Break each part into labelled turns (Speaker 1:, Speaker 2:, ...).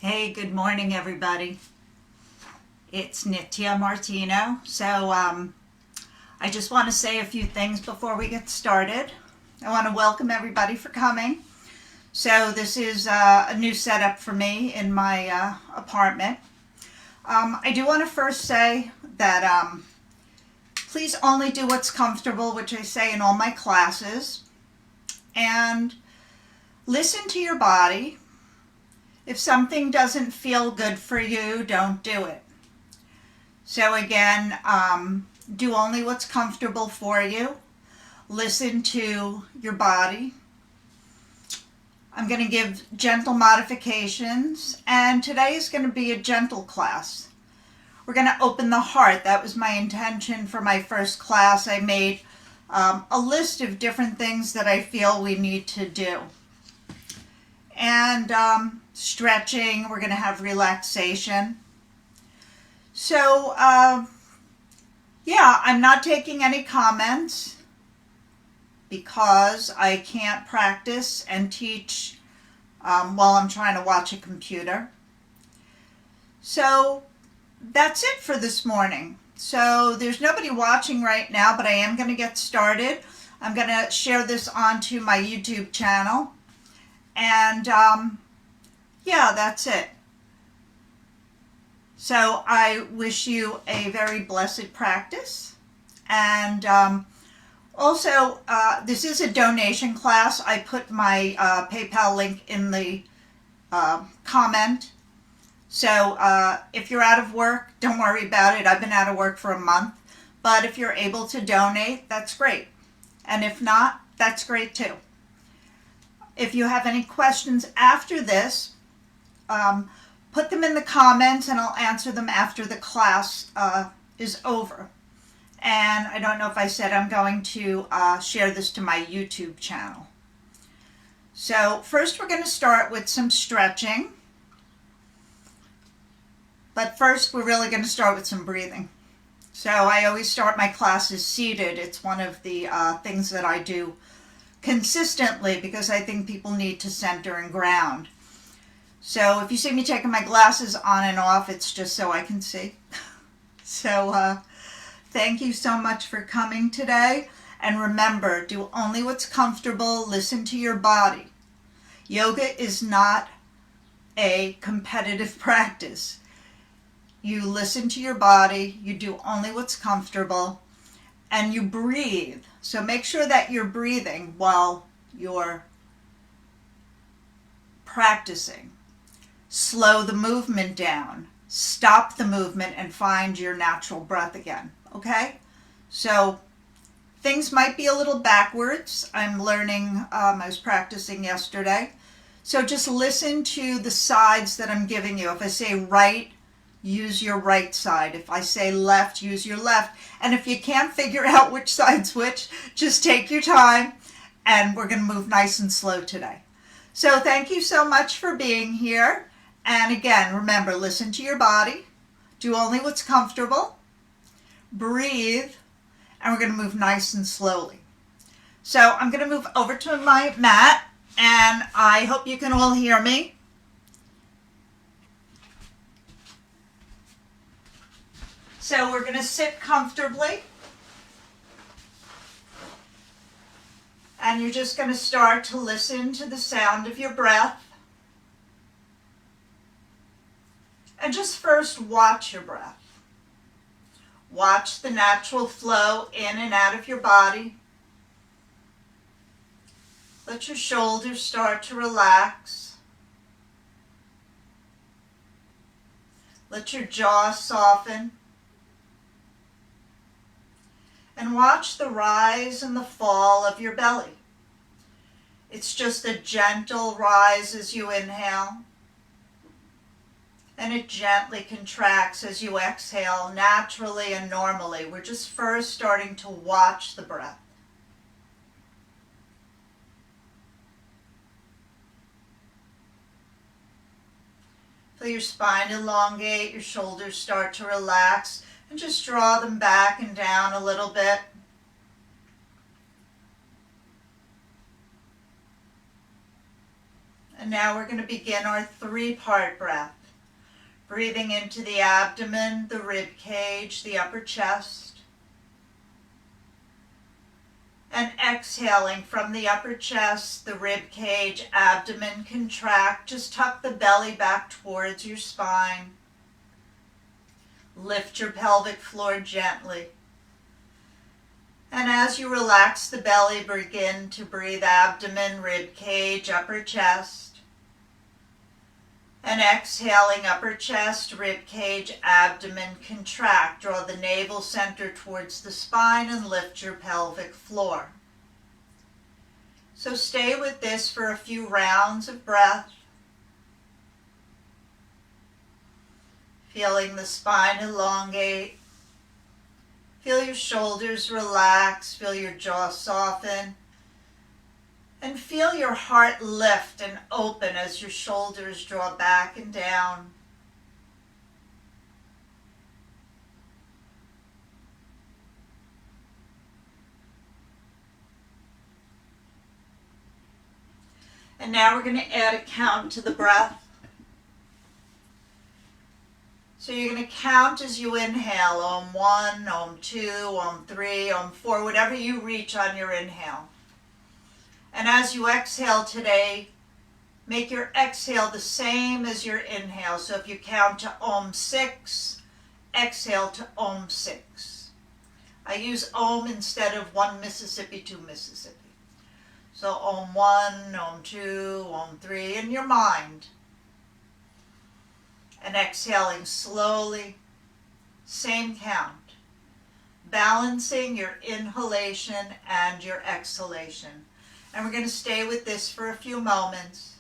Speaker 1: Hey, good morning, everybody. It's Nitya Martino. I just want to say a few things before we get started. I want to welcome everybody for coming. So, this is a new setup for me in my apartment. I do want to first say that please only do what's comfortable, which I say in all my classes, and listen to your body. If something doesn't feel good for you, don't do it. So again, do only what's comfortable for you. Listen to your body. I'm going to give gentle modifications, and today is going to be a gentle class. We're going to open the heart. That was my intention for my first class. I made a list of different things that I feel we need to do. And stretching, we're going to have relaxation. So, I'm not taking any comments because I can't practice and teach while I'm trying to watch a computer. So, that's it for this morning. So, there's nobody watching right now, but I am going to get started. I'm going to share this onto my YouTube channel. And that's it. So I wish you a very blessed practice. And also, this is a donation class. I put my PayPal link in the comment. So if you're out of work, don't worry about it. I've been out of work for a month. But if you're able to donate, that's great. And if not, that's great too. If you have any questions after this, put them in the comments and I'll answer them after the class is over. And I don't know if I said I'm going to share this to my YouTube channel. So first we're going to start with some stretching. But first we're really going to start with some breathing. So I always start my classes seated. It's one of the things that I do consistently because I think people need to center and ground. So if you see me taking my glasses on and off, it's just so I can see. So thank you so much for coming today. And remember, do only what's comfortable. Listen to your body. Yoga is not a competitive practice. You listen to your body. You do only what's comfortable. And you breathe. So make sure that you're breathing while you're practicing. Slow the movement down. Stop the movement and find your natural breath again. Okay? So things might be a little backwards. I'm learning. I was practicing yesterday. So just listen to the sides that I'm giving you. If I say right, use your right side. If I say left, use your left. And if you can't figure out which side's which, just take your time and we're going to move nice and slow today. So thank you so much for being here. And again, remember, listen to your body. Do only what's comfortable. Breathe. And we're going to move nice and slowly. So I'm going to move over to my mat and I hope you can all hear me. So we're going to sit comfortably. And you're just going to start to listen to the sound of your breath. And just first watch your breath. Watch the natural flow in and out of your body. Let your shoulders start to relax. Let your jaw soften. And watch the rise and the fall of your belly. It's just a gentle rise as you inhale. And it gently contracts as you exhale, naturally and normally. We're just first starting to watch the breath. Feel your spine elongate, your shoulders start to relax. And just draw them back and down a little bit. And now we're going to begin our 3-part breath. Breathing into the abdomen, the rib cage, the upper chest. And exhaling from the upper chest, the rib cage, abdomen contract. Just tuck the belly back towards your spine. Lift your pelvic floor gently. And as you relax the belly, begin to breathe abdomen, rib cage, upper chest. And exhaling upper chest, rib cage, abdomen contract. Draw the navel center towards the spine and lift your pelvic floor. So stay with this for a few rounds of breath. Feeling the spine elongate. Feel your shoulders relax. Feel your jaw soften. And feel your heart lift and open as your shoulders draw back and down. And now we're going to add a count to the breath. So you're going to count as you inhale, Om 1, Om 2, Om 3, Om 4, whatever you reach on your inhale. And as you exhale today, make your exhale the same as your inhale. So if you count to Om 6, exhale to Om 6. I use Om instead of 1 Mississippi, 2 Mississippi. So Om 1, Om 2, Om 3 in your mind. And exhaling slowly, same count. Balancing your inhalation and your exhalation. And we're going to stay with this for a few moments.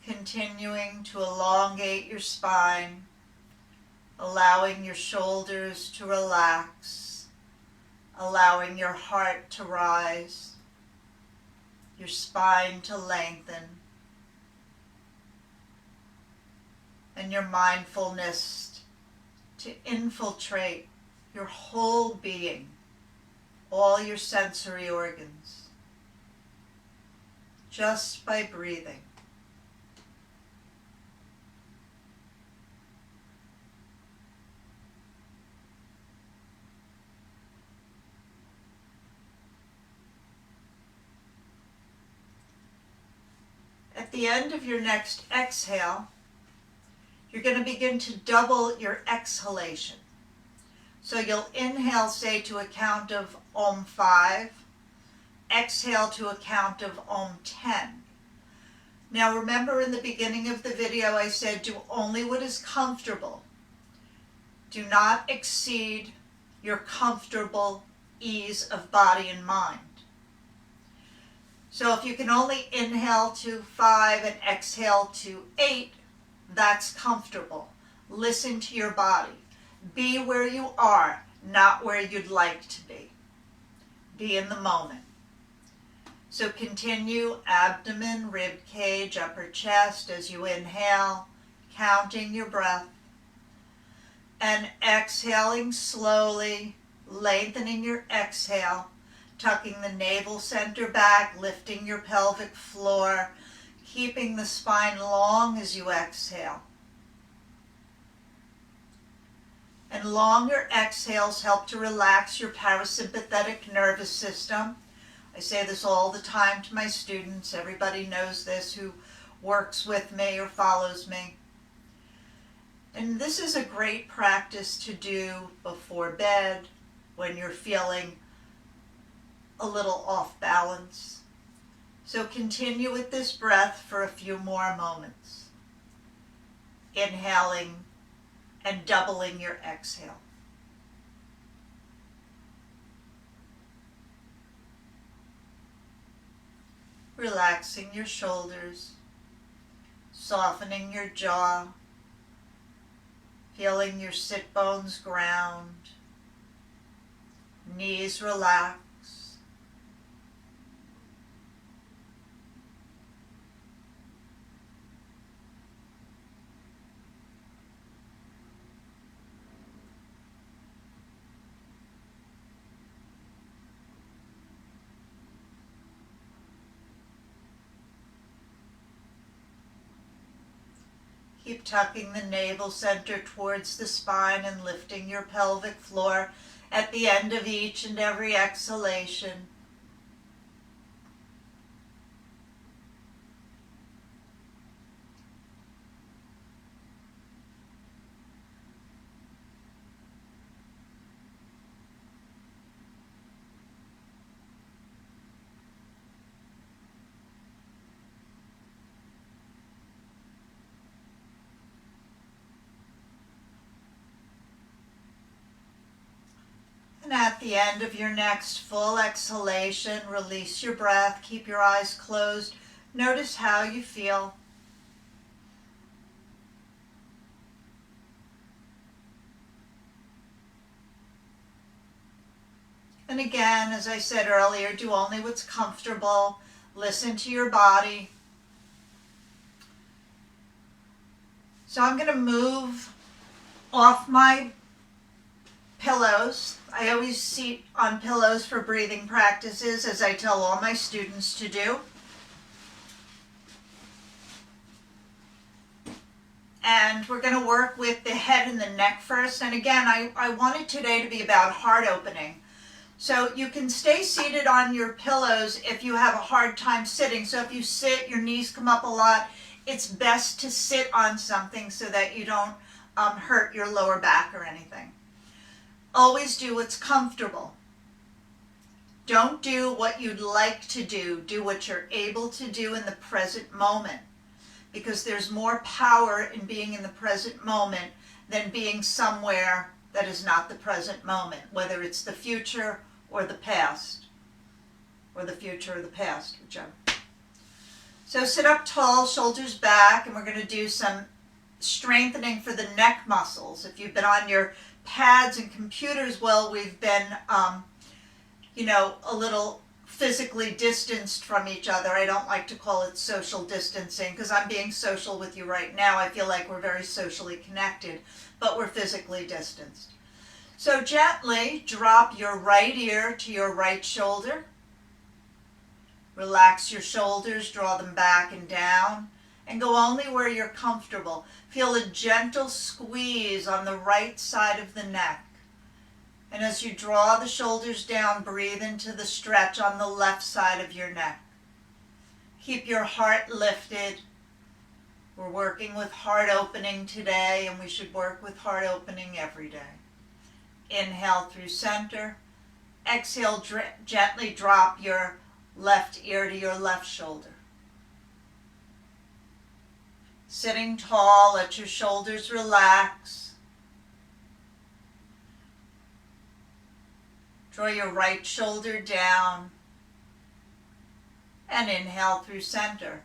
Speaker 1: Continuing to elongate your spine. Allowing your shoulders to relax. Allowing your heart to rise. Your spine to lengthen. And your mindfulness to infiltrate your whole being, all your sensory organs, just by breathing. At the end of your next exhale, you're going to begin to double your exhalation. So you'll inhale, say, to a count of Om 5. Exhale to a count of Om 10. Now remember, in the beginning of the video I said do only what is comfortable. Do not exceed your comfortable ease of body and mind. So if you can only inhale to 5 and exhale to 8, that's comfortable. Listen to your body. Be where you are, not where you'd like to be. Be in the moment. So continue abdomen, rib cage, upper chest as you inhale, counting your breath. And exhaling slowly, lengthening your exhale, tucking the navel center back, lifting your pelvic floor, keeping the spine long as you exhale. And longer exhales help to relax your parasympathetic nervous system. I say this all the time to my students. Everybody knows this who works with me or follows me. And this is a great practice to do before bed when you're feeling a little off balance. So continue with this breath for a few more moments. Inhaling and doubling your exhale. Relaxing your shoulders, softening your jaw, feeling your sit bones ground, knees relax. Keep tucking the navel center towards the spine and lifting your pelvic floor at the end of each and every exhalation. And at the end of your next full exhalation, release your breath. Keep your eyes closed. Notice how you feel. And again, as I said earlier, do only what's comfortable. Listen to your body. So I'm going to move off my pillows. I always seat on pillows for breathing practices, as I tell all my students to do. And we're going to work with the head and the neck first. And again, I wanted today to be about heart opening. So you can stay seated on your pillows if you have a hard time sitting. So if you sit, your knees come up a lot, it's best to sit on something so that you don't hurt your lower back or anything. Always do what's comfortable. Don't do what you'd like to do. Do what you're able to do in the present moment, because there's more power in being in the present moment than being somewhere that is not the present moment, whether it's the future or the past, or the future or the past, whichever. So sit up tall, shoulders back, and we're going to do some strengthening for the neck muscles. If you've been on your pads and computers, well, we've been, a little physically distanced from each other. I don't like to call it social distancing because I'm being social with you right now. I feel like we're very socially connected, but we're physically distanced. So gently drop your right ear to your right shoulder. Relax your shoulders, draw them back and down, and go only where you're comfortable. Feel a gentle squeeze on the right side of the neck. And as you draw the shoulders down, breathe into the stretch on the left side of your neck. Keep your heart lifted. We're working with heart opening today, and we should work with heart opening every day. Inhale through center. Exhale, gently drop your left ear to your left shoulder. Sitting tall, let your shoulders relax. Draw your right shoulder down and inhale through center.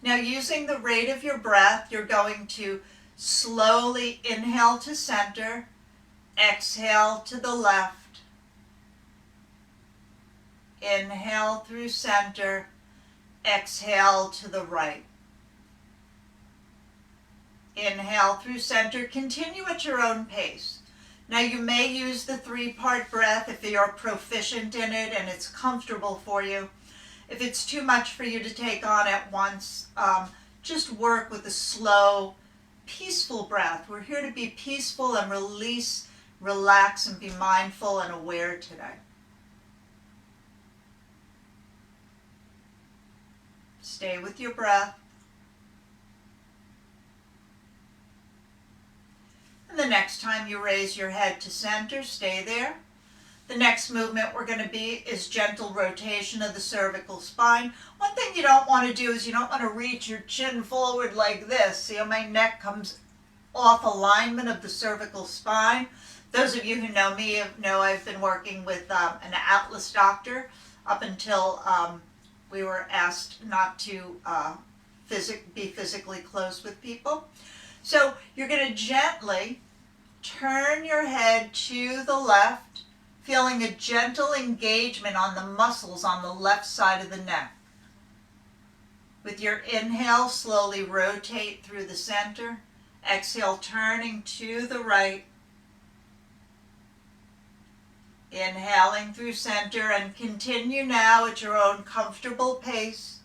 Speaker 1: Now, using the rate of your breath, you're going to slowly inhale to center, exhale to the left. Inhale through center, exhale to the right. Inhale through center, continue at your own pace. Now you may use the 3-part breath if you're proficient in it and it's comfortable for you. If it's too much for you to take on at once, just work with a slow, peaceful breath. We're here to be peaceful and release, relax, and be mindful and aware today. Stay with your breath. And the next time you raise your head to center, stay there. The next movement we're going to be is gentle rotation of the cervical spine. One thing you don't want to do is you don't want to reach your chin forward like this. See how my neck comes off alignment of the cervical spine? Those of you who know me know I've been working with an Atlas doctor up until we were asked not to be physically close with people. So you're going to gently turn your head to the left, feeling a gentle engagement on the muscles on the left side of the neck. With your inhale, slowly rotate through the center. Exhale, turning to the right. Inhaling through center, and continue now at your own comfortable pace,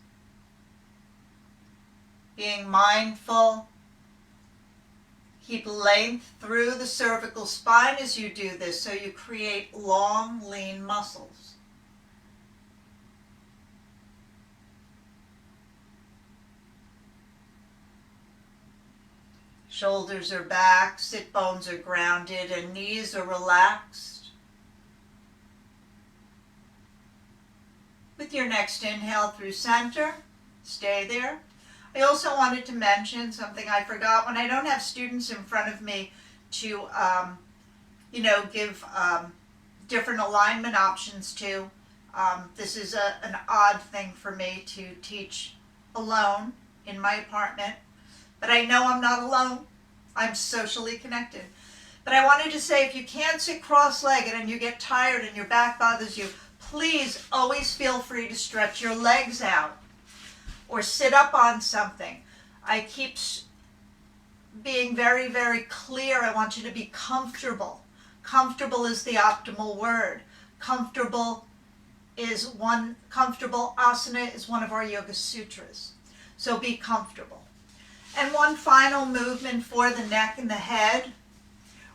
Speaker 1: being mindful Keep length through the cervical spine as you do this, so you create long, lean muscles. Shoulders are back, sit bones are grounded, and knees are relaxed. With your next inhale through center, stay there. I also wanted to mention something I forgot. When I don't have students in front of me to, give different alignment options to, this is an odd thing for me to teach alone in my apartment. But I know I'm not alone. I'm socially connected. But I wanted to say, if you can't sit cross-legged and you get tired and your back bothers you, please always feel free to stretch your legs out or sit up on something. I keep being very, very clear. I want you to be comfortable. Comfortable is the optimal word. Comfortable asana is one of our yoga sutras. So be comfortable. And one final movement for the neck and the head.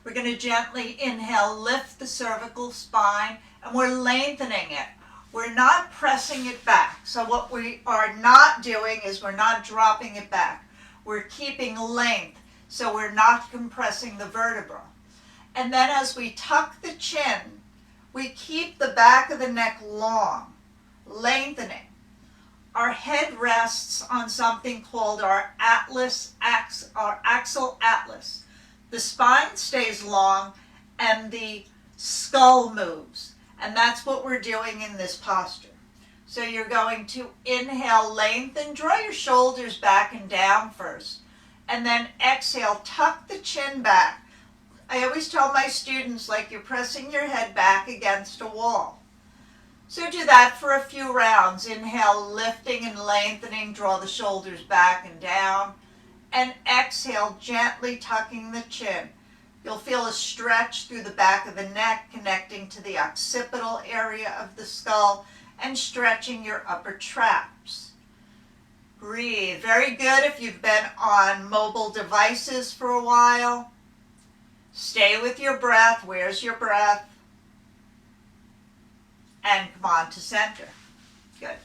Speaker 1: We're going to gently inhale, lift the cervical spine, and we're lengthening it. We're not pressing it back. So what we are not doing is we're not dropping it back. We're keeping length, so we're not compressing the vertebra. And then as we tuck the chin, we keep the back of the neck long, lengthening. Our head rests on something called our axle atlas. The spine stays long and the skull moves. And that's what we're doing in this posture. So you're going to inhale, lengthen, draw your shoulders back and down first. And then exhale, tuck the chin back. I always tell my students, like you're pressing your head back against a wall. So do that for a few rounds. Inhale, lifting and lengthening, draw the shoulders back and down. And exhale, gently tucking the chin. You'll feel a stretch through the back of the neck, connecting to the occipital area of the skull and stretching your upper traps. Breathe. Very good if you've been on mobile devices for a while. Stay with your breath. Where's your breath? And come on to center. Good.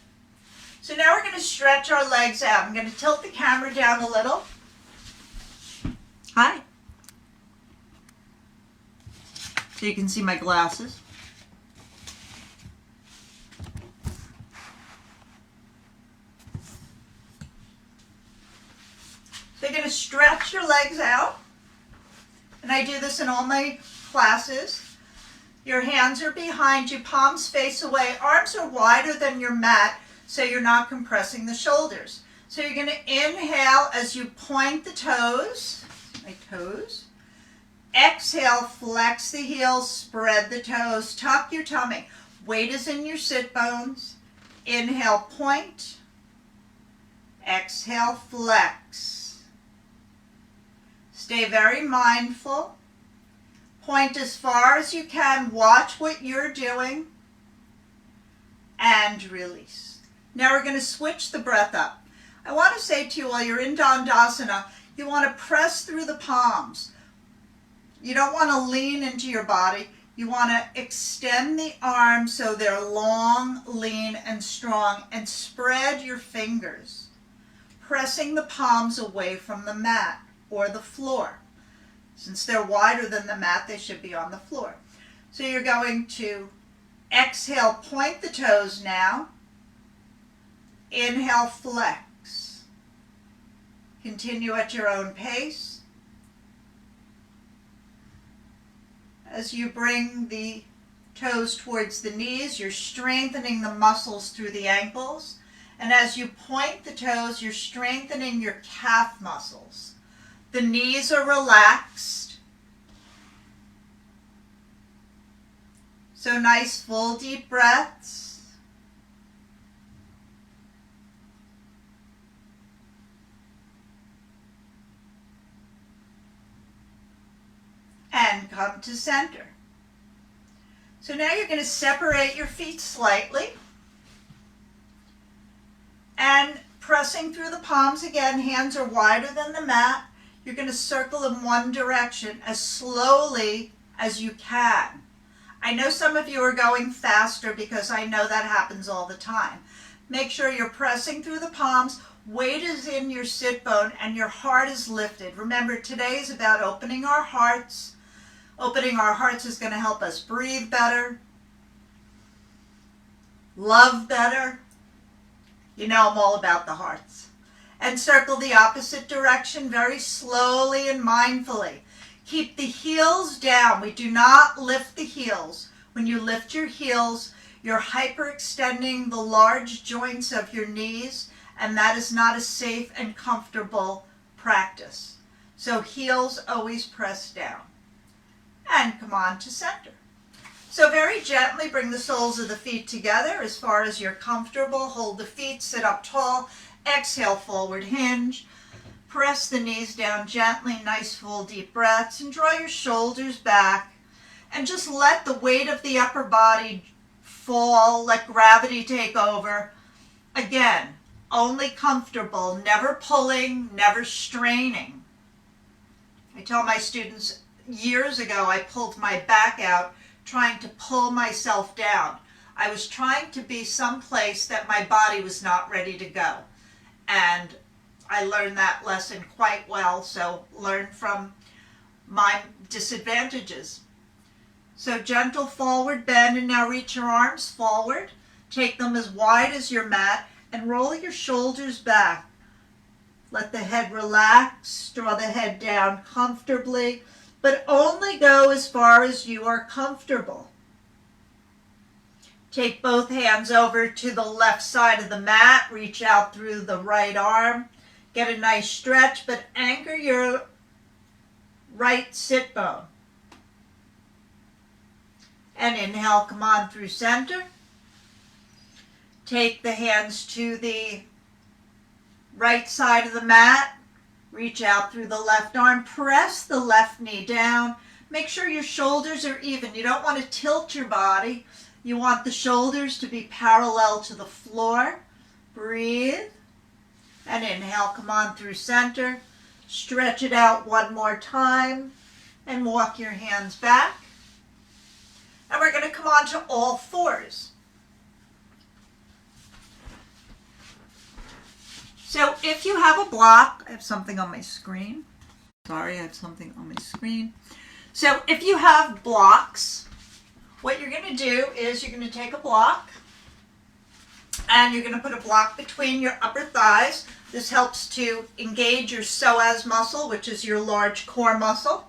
Speaker 1: So now we're going to stretch our legs out. I'm going to tilt the camera down a little. Hi. So you can see my glasses. So you're going to stretch your legs out. And I do this in all my classes. Your hands are behind you, palms face away. Arms are wider than your mat, so you're not compressing the shoulders. So you're going to inhale as you point the toes, my toes. Exhale, flex the heels, spread the toes, tuck your tummy. Weight is in your sit bones. Inhale, point. Exhale, flex. Stay very mindful. Point as far as you can. Watch what you're doing. And release. Now we're going to switch the breath up. I want to say to you, while you're in Dandasana, you want to press through the palms. You don't want to lean into your body. You want to extend the arms so they're long, lean, and strong, and spread your fingers, pressing the palms away from the mat or the floor. Since they're wider than the mat, they should be on the floor. So you're going to exhale, point the toes now. Inhale, flex. Continue at your own pace. As you bring the toes towards the knees, you're strengthening the muscles through the ankles. And as you point the toes, you're strengthening your calf muscles. The knees are relaxed. So nice full deep breaths. And come to center. So now you're going to separate your feet slightly. And pressing through the palms again, hands are wider than the mat. You're going to circle in one direction as slowly as you can. I know some of you are going faster because I know that happens all the time. Make sure you're pressing through the palms, weight is in your sit bone, and your heart is lifted. Remember, today is about opening our hearts. Opening our hearts is going to help us breathe better, love better. You know I'm all about the hearts. And circle the opposite direction very slowly and mindfully. Keep the heels down. We do not lift the heels. When you lift your heels, you're hyperextending the large joints of your knees, and that is not a safe and comfortable practice. So heels always press down. And come on to center. So very gently bring the soles of the feet together as far as you're comfortable. Hold the feet, sit up tall. Exhale, forward hinge. Press the knees down gently, nice full deep breaths, and draw your shoulders back. And just let the weight of the upper body fall, let gravity take over. Again, only comfortable, never pulling, never straining. I tell my students, years ago I pulled my back out trying to pull myself down. I was trying to be someplace that my body was not ready to go. And I learned that lesson quite well, so learn from my disadvantages. So gentle forward bend, and now reach your arms forward. Take them as wide as your mat and roll your shoulders back. Let the head relax, draw the head down comfortably, but only go as far as you are comfortable. Take both hands over to the left side of the mat, reach out through the right arm, get a nice stretch, but anchor your right sit bone. And inhale, come on through center. Take the hands to the right side of the mat, reach out through the left arm, press the left knee down. Make sure your shoulders are even. You don't want to tilt your body. You want the shoulders to be parallel to the floor. Breathe. And inhale, come on through center. Stretch it out one more time. And walk your hands back. And we're going to come on to all fours. So if you have a block, I have something on my screen. Sorry, I have something on my screen. So if you have blocks, what you're going to do is you're going to take a block and you're going to put a block between your upper thighs. This helps to engage your psoas muscle, which is your large core muscle.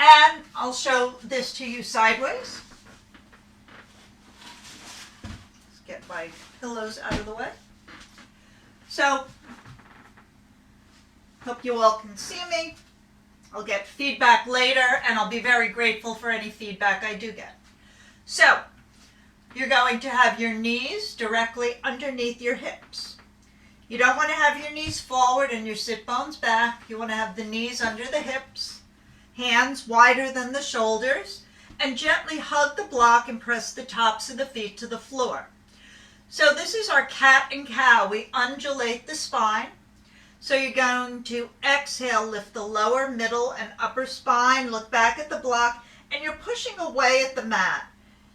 Speaker 1: And I'll show this to you sideways. Let's get my pillows out of the way. So, hope you all can see me. I'll get feedback later, and I'll be very grateful for any feedback I do get. So, you're going to have your knees directly underneath your hips. You don't want to have your knees forward and your sit bones back. You want to have the knees under the hips, hands wider than the shoulders, and gently hug the block and press the tops of the feet to the floor. So this is our cat and cow. We undulate the spine. So you're going to exhale, lift the lower, middle, and upper spine, look back at the block, and you're pushing away at the mat.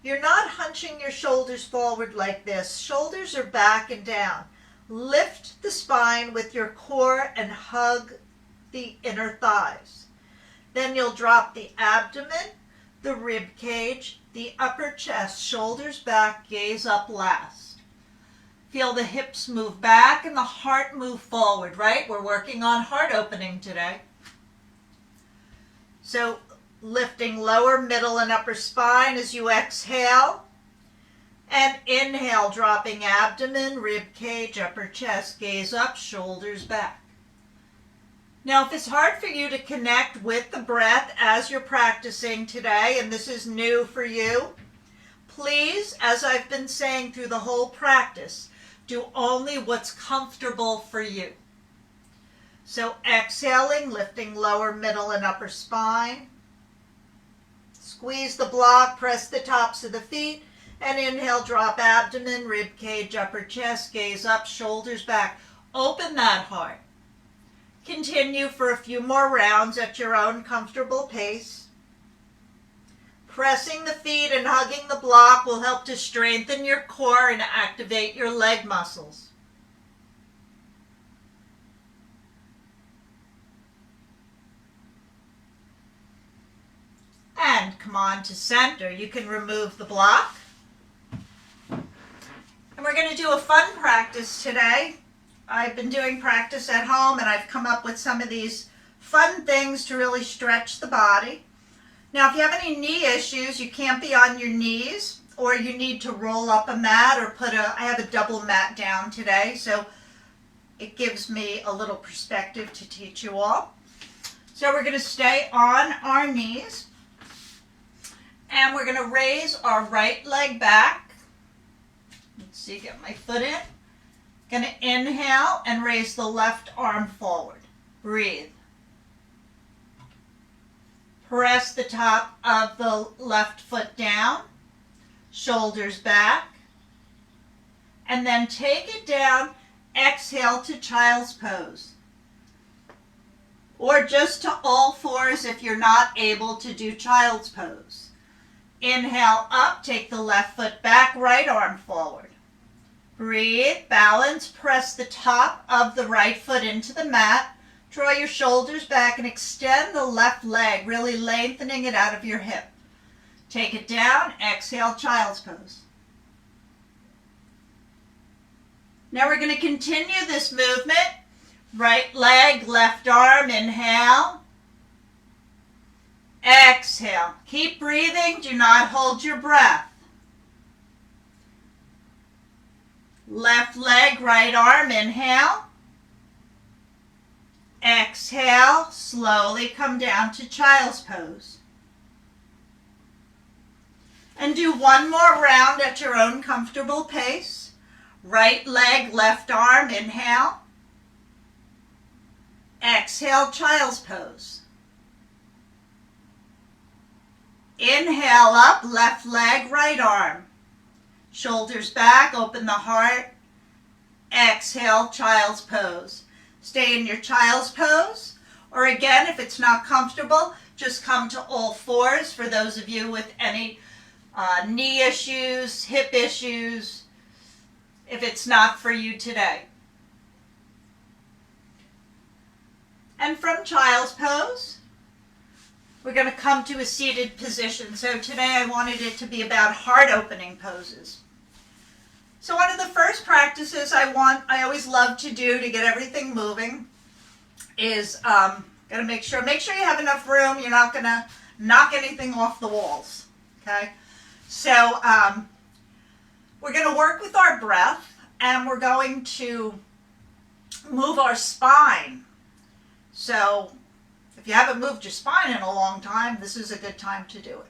Speaker 1: You're not hunching your shoulders forward like this. Shoulders are back and down. Lift the spine with your core and hug the inner thighs. Then you'll drop the abdomen, the rib cage, the upper chest, shoulders back, gaze up last. Feel the hips move back and the heart move forward, right? We're working on heart opening today. So lifting lower, middle, and upper spine as you exhale. And inhale, dropping abdomen, rib cage, upper chest, gaze up, shoulders back. Now, if it's hard for you to connect with the breath as you're practicing today, and this is new for you, please, as I've been saying through the whole practice, do only what's comfortable for you. So exhaling, lifting lower, middle, and upper spine. Squeeze the block, press the tops of the feet, and inhale, drop abdomen, rib cage, upper chest, gaze up, shoulders back. Open that heart. Continue for a few more rounds at your own comfortable pace. Pressing the feet and hugging the block will help to strengthen your core and activate your leg muscles. And come on to center. You can remove the block. And we're going to do a fun practice today. I've been doing practice at home and I've come up with some of these fun things to really stretch the body. Now, if you have any knee issues, you can't be on your knees, or you need to roll up a mat or I have a double mat down today, so it gives me a little perspective to teach you all. So we're going to stay on our knees, and we're going to raise our right leg back. Let's see, get my foot in. Going to inhale and raise the left arm forward. Breathe. Press the top of the left foot down, shoulders back, and then take it down. Exhale to child's pose, or just to all fours if you're not able to do child's pose. Inhale up, take the left foot back, right arm forward. Breathe, balance, press the top of the right foot into the mat. Draw your shoulders back and extend the left leg, really lengthening it out of your hip. Take it down, exhale, child's pose. Now we're going to continue this movement. Right leg, left arm, inhale. Exhale. Keep breathing, do not hold your breath. Left leg, right arm, inhale. Exhale, slowly come down to child's pose. And do one more round at your own comfortable pace. Right leg, left arm, inhale. Exhale, child's pose. Inhale up, left leg, right arm. Shoulders back, open the heart. Exhale, child's pose. Stay in your child's pose, or again, if it's not comfortable, just come to all fours for those of you with any knee issues, hip issues, if it's not for you today. And from child's pose, we're going to come to a seated position. So today I wanted it to be about heart opening poses. So one of the first practices I always love to do to get everything moving is gotta make sure you have enough room. You're not gonna knock anything off the walls. Okay, so we're gonna work with our breath, and we're going to move our spine. So if you haven't moved your spine in a long time, this is a good time to do it.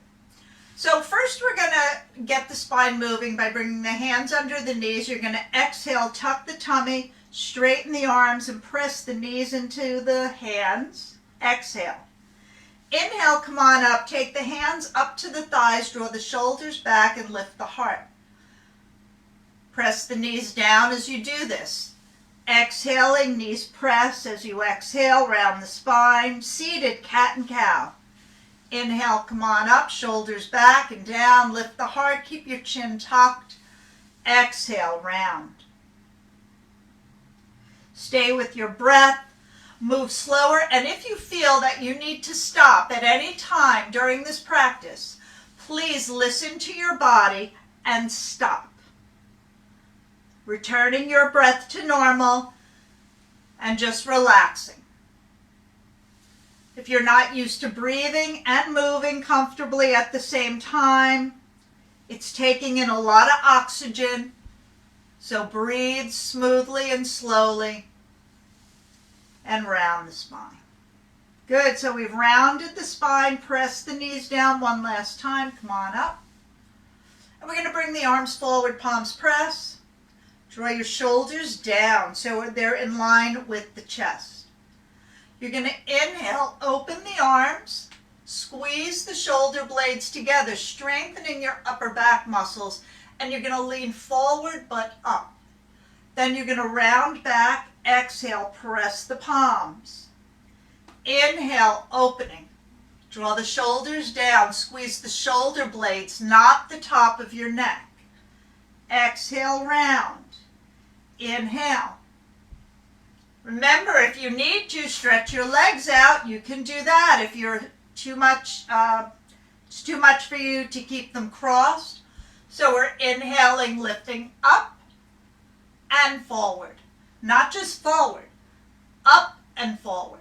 Speaker 1: So first we're going to get the spine moving by bringing the hands under the knees. You're going to exhale, tuck the tummy, straighten the arms, and press the knees into the hands. Exhale. Inhale, come on up. Take the hands up to the thighs, draw the shoulders back, and lift the heart. Press the knees down as you do this. Exhaling, knees press as you exhale, round the spine. Seated, cat and cow. Inhale, come on up, shoulders back and down, lift the heart, keep your chin tucked. Exhale, round. Stay with your breath, move slower, and if you feel that you need to stop at any time during this practice, please listen to your body and stop. Returning your breath to normal and just relaxing. If you're not used to breathing and moving comfortably at the same time, it's taking in a lot of oxygen, so breathe smoothly and slowly and round the spine. Good, so we've rounded the spine, press the knees down one last time, come on up. And we're going to bring the arms forward, palms press. Draw your shoulders down so they're in line with the chest. You're going to inhale, open the arms, squeeze the shoulder blades together, strengthening your upper back muscles, and you're going to lean forward but up. Then you're going to round back, Exhale, press the palms. Inhale, opening. Draw the shoulders down. Squeeze the shoulder blades, not the top of your neck. Exhale, round. Inhale. Remember, if you need to stretch your legs out, you can do that. If you're it's too much for you to keep them crossed. So we're inhaling, lifting up and forward. Not just forward, up and forward.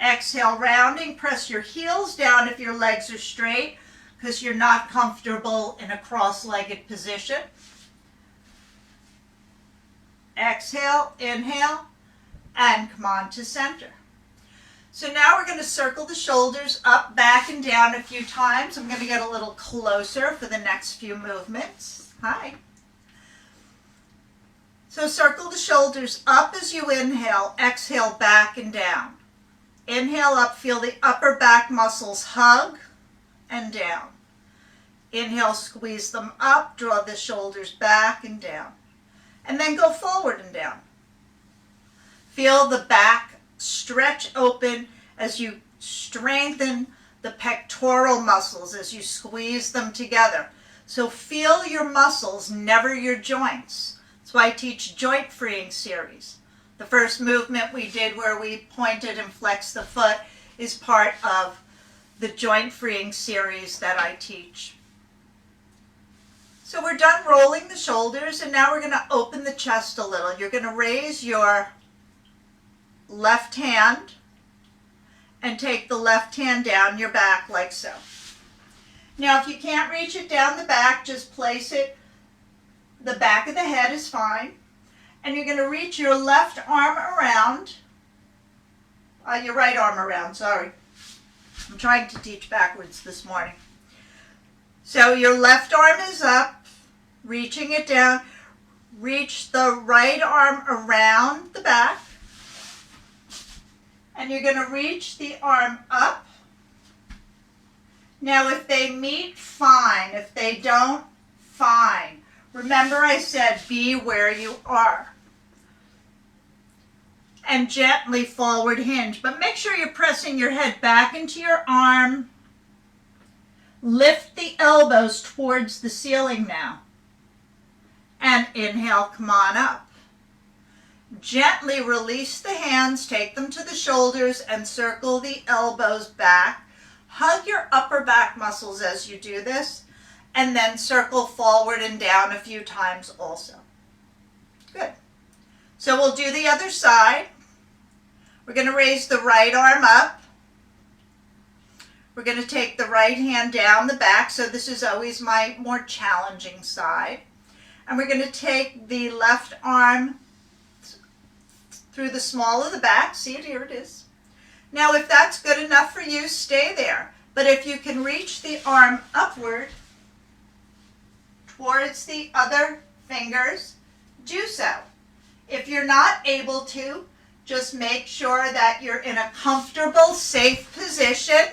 Speaker 1: Exhale, rounding. Press your heels down if your legs are straight because you're not comfortable in a cross-legged position. Exhale, inhale, and come on to center. So now we're going to circle the shoulders up, back, and down a few times. I'm going to get a little closer for the next few movements. Hi. So circle the shoulders up as you inhale. Exhale, back and down. Inhale up, feel the upper back muscles hug and down. Inhale, squeeze them up, draw the shoulders back and down. And then go forward and down. Feel the back stretch open as you strengthen the pectoral muscles as you squeeze them together. So feel your muscles, never your joints. That's why I teach joint freeing series. The first movement we did where we pointed and flexed the foot is part of the joint freeing series that I teach. So we're done rolling the shoulders, and now we're going to open the chest a little. You're going to raise your left hand and take the left hand down your back like so. Now if you can't reach it down the back, just place it, the back of the head is fine. And you're going to reach your left arm around, your right arm around, sorry. I'm trying to teach backwards this morning. So your left arm is up, reaching it down. Reach the right arm around the back. And you're going to reach the arm up. Now if they meet, fine. If they don't, fine. Remember I said be where you are. And gently forward hinge. But make sure you're pressing your head back into your arm. Lift the elbows towards the ceiling now. And inhale, come on up. Gently release the hands, take them to the shoulders and circle the elbows back. Hug your upper back muscles as you do this. And then circle forward and down a few times also. Good. So we'll do the other side. We're going to raise the right arm up. We're going to take the right hand down the back. So this is always my more challenging side. And we're going to take the left arm through the small of the back. See it? Here it is. Now if that's good enough for you, stay there. But if you can reach the arm upward towards the other fingers, do so. If you're not able to, just make sure that you're in a comfortable, safe position.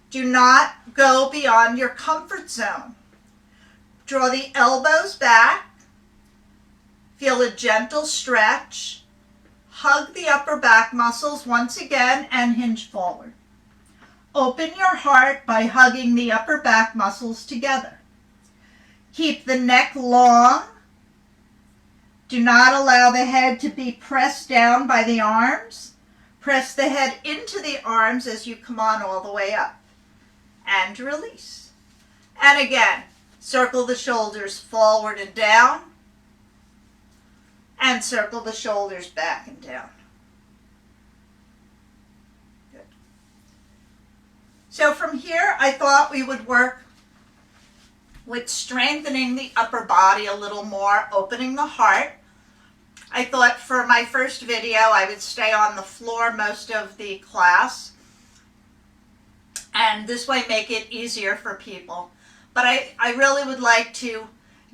Speaker 1: Do not go beyond your comfort zone. Draw the elbows back. Feel a gentle stretch. Hug the upper back muscles once again and hinge forward. Open your heart by hugging the upper back muscles together. Keep the neck long. Do not allow the head to be pressed down by the arms. Press the head into the arms as you come on all the way up. And release. And again, circle the shoulders forward and down. And circle the shoulders back and down. Good. So from here, I thought we would work with strengthening the upper body a little more, opening the heart. I thought for my first video, I would stay on the floor most of the class. And this way make it easier for people. But I really would like to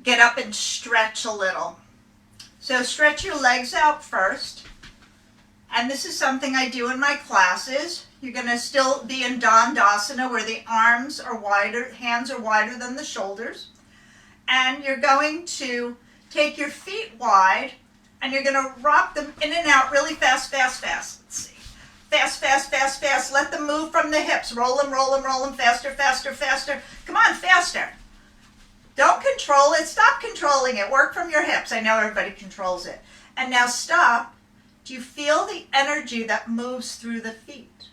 Speaker 1: get up and stretch a little. So stretch your legs out first. And this is something I do in my classes. You're going to still be in Dandasana where the arms are wider, hands are wider than the shoulders. And you're going to take your feet wide And you're going to rock them in and out really fast, fast, fast. Let's see. Fast, fast, fast, fast. Let them move from the hips. Roll them, roll them, roll them. Faster, faster, faster. Come on, faster. Don't control it. Stop controlling it. Work from your hips. I know everybody controls it. And now stop. Do you feel the energy that moves through the feet?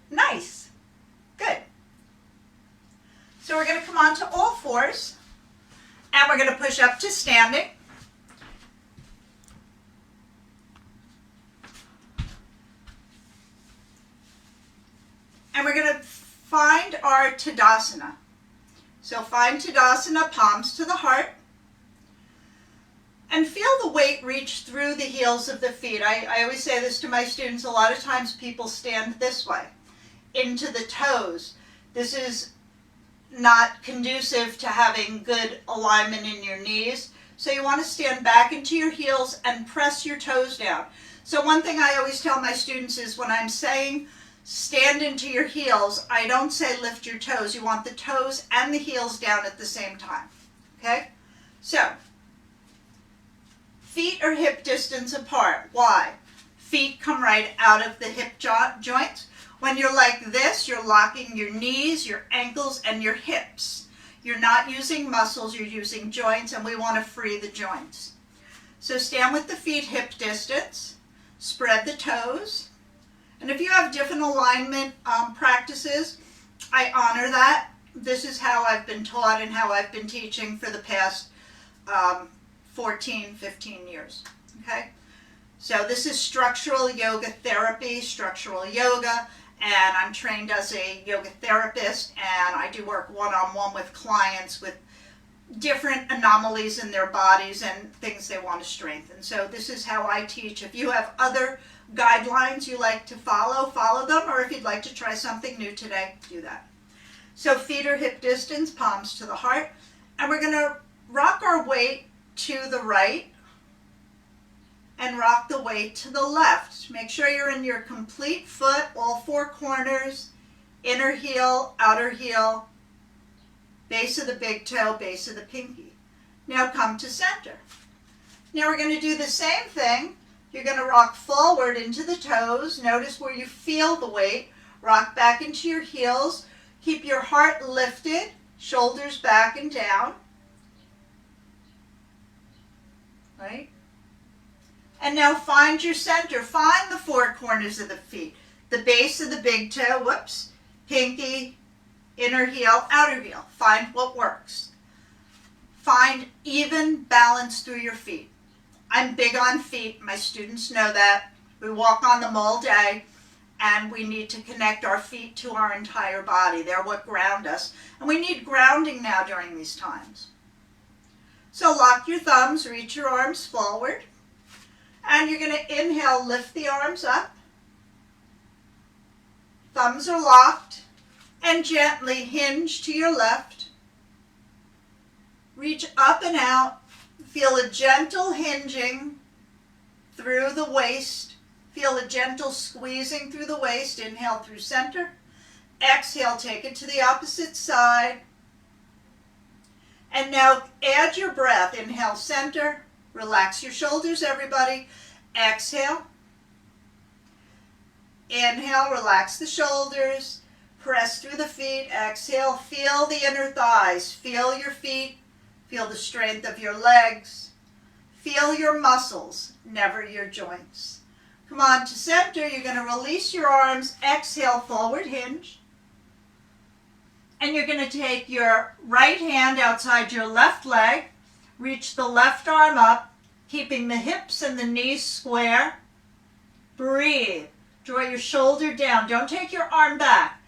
Speaker 1: Nice. Good. So we're going to come on to all fours. And we're going to push up to standing. And we're going to find our Tadasana. So find Tadasana, palms to the heart. And feel the weight reach through the heels of the feet. I always say this to my students. A lot of times people stand this way, into the toes. This is not conducive to having good alignment in your knees. So you want to stand back into your heels and press your toes down. So one thing I always tell my students is when I'm saying stand into your heels, I don't say lift your toes. You want the toes and the heels down at the same time. Okay? So, feet are hip distance apart. Why? Feet come right out of the hip joints. When you're like this, you're locking your knees, your ankles, and your hips. You're not using muscles, you're using joints, and we want to free the joints. So stand with the feet hip distance. Spread the toes. And if you have different alignment practices, I honor that. This is how I've been taught and how I've been teaching for the past 14, 15 years. Okay? So this is structural yoga therapy, structural yoga, and I'm trained as a yoga therapist, and I do work one-on-one with clients with different anomalies in their bodies and things they want to strengthen. So this is how I teach. If you have other guidelines you like to follow them, or if you'd like to try something new today, do that. So feet are hip distance, palms to the heart, and we're going to rock our weight to the right and rock the weight to the left. Make sure you're in your complete foot, all four corners, inner heel, outer heel, base of the big toe, base of the pinky. Now come to center. Now we're going to do the same thing. You're going to rock forward into the toes. Notice where you feel the weight. Rock back into your heels. Keep your heart lifted, shoulders back and down. Right? And now find your center. Find the four corners of the feet. The base of the big toe, whoops, pinky, inner heel, outer heel. Find what works. Find even balance through your feet. I'm big on feet. My students know that. We walk on them all day, and we need to connect our feet to our entire body. They're what ground us. And we need grounding now during these times. So lock your thumbs, reach your arms forward. And you're going to inhale, lift the arms up. Thumbs are locked. And gently hinge to your left. Reach up and out. Feel a gentle hinging through the waist. Feel a gentle squeezing through the waist. Inhale through center. Exhale, take it to the opposite side. And now add your breath. Inhale, center. Relax your shoulders, everybody. Exhale. Inhale, relax the shoulders. Press through the feet. Exhale, feel the inner thighs. Feel your feet. Feel the strength of your legs. Feel your muscles, never your joints. Come on to center. You're going to release your arms. Exhale, forward hinge. And you're going to take your right hand outside your left leg. Reach the left arm up, keeping the hips and the knees square. Breathe. Draw your shoulder down. Don't take your arm back.